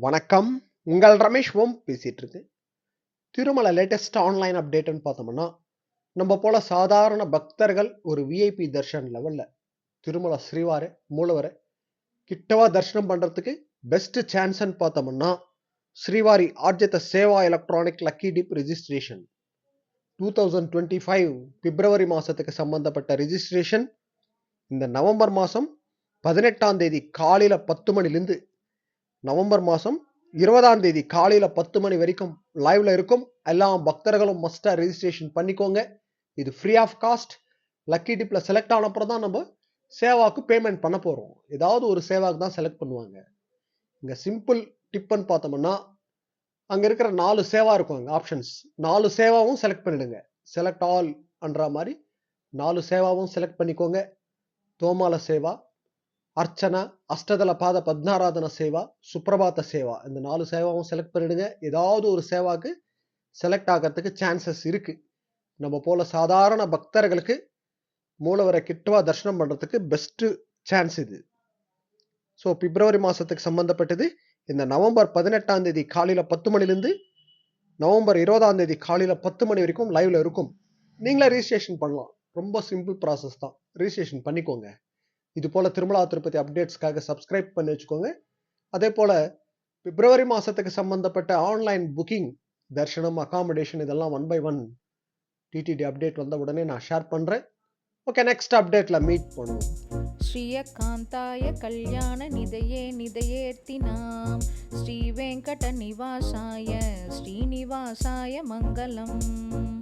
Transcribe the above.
வணக்கம். உங்கள் ரமேஷ் ஓம் பேசிட்டு இருக்கு. திருமலை லேட்டஸ்ட் ஆன்லைன் அப்டேட்னு பார்த்தோம்னா, நம்ம போல சாதாரண பக்தர்கள் ஒரு விஐபி தர்ஷன் லெவல்ல திருமலை ஸ்ரீவார மூலவர கிட்டவா தரிசனம் பண்றதுக்கு பெஸ்ட் சான்ஸ்ன்னு பார்த்தோம்னா, Srivari Arjitha Seva electronic lucky dip registration 2025 பிப்ரவரி மாசத்துக்கு சம்பந்தப்பட்ட ரிஜிஸ்ட்ரேஷன் இந்த நவம்பர் மாசம் 18ஆம் தேதி காலையில 10 மணிலிருந்து நவம்பர் மாசம் 20ஆம் தேதி காலையில 10 மணி வரைக்கும் லைவ்ல இருக்கும். எல்லா பக்தர்களும் மஸ்டா ரெஜிஸ்ட்ரேஷன் பண்ணிக்கோங்க. இது ஃப்ரீ ஆஃப் காஸ்ட். லக்கி டிப்ல செலக்ட் ஆன அப்புறம் தான் நம்ம சேவாக்கு பேமெண்ட் பண்ண போறோம். ஏதாவது ஒரு சேவாக்கு தான் செலக்ட் பண்ணுவாங்க. இங்க சிம்பிள் டிப்னு பார்த்தோம்னா, அங்க இருக்கிற 4 சேவா இருக்கும் ஆப்ஷன்ஸ். 4 சேவாவும் செலக்ட் பண்ணிடுங்க. செலக்ட் ஆல் என்ற மாதிரி 4 சேவாவும் செலக்ட் பண்ணிக்கோங்க. தோமால சேவா, அர்ச்சனா, அஷ்டதள பாத பத்மாராதன சேவா, சுப்ரபாத சேவா இந்த 4 சேவாவும் செலக்ட் பண்ணிடுங்க. ஏதாவது ஒரு சேவாக்கு செலக்ட் ஆகிறதுக்கு சான்சஸ் இருக்கு. நம்ம போல சாதாரண பக்தர்களுக்கு மூலவரை கிட்டவா தரிசனம் பண்றதுக்கு பெஸ்ட் சான்ஸ் இது. ஸோ பிப்ரவரி மாசத்துக்கு சம்பந்தப்பட்டது இந்த நவம்பர் 18ஆம் தேதி காலையில 10 மணிலிருந்து நவம்பர் 20ஆம் தேதி காலையில 10 மணி வரைக்கும் லைவ்ல இருக்கும். நீங்களே ரிஜிஸ்ட்ரேஷன் பண்ணலாம். ரொம்ப சிம்பிள் ப்ராசஸ் தான். ரிஜிஸ்ட்ரேஷன் பண்ணிக்கோங்க. இது போல திருமலா திருப்பதி அப்டேட்ஸ்க்காக சப்ஸ்கிரைப் பண்ணி வச்சுக்கோங்க. அதே போல பிப்ரவரி மாசத்துக்கு சம்பந்தப்பட்ட ஆன்லைன் புக்கிங், தர்ஷனம், அகாமடேஷன் இதெல்லாம் 1 by 1 டிடிடி அப்டேட் வந்த உடனே நான் ஷேர் பண்றேன். ஓகே, நெக்ஸ்ட் அப்டேட்ல மீட் பண்ணுவோம். श्रियकान्ताय कल्याणनिधये निधयेऽर्तिनां श्रीवेङ्कटनिवासाय श्रीनिवासाय मङ्गलम्.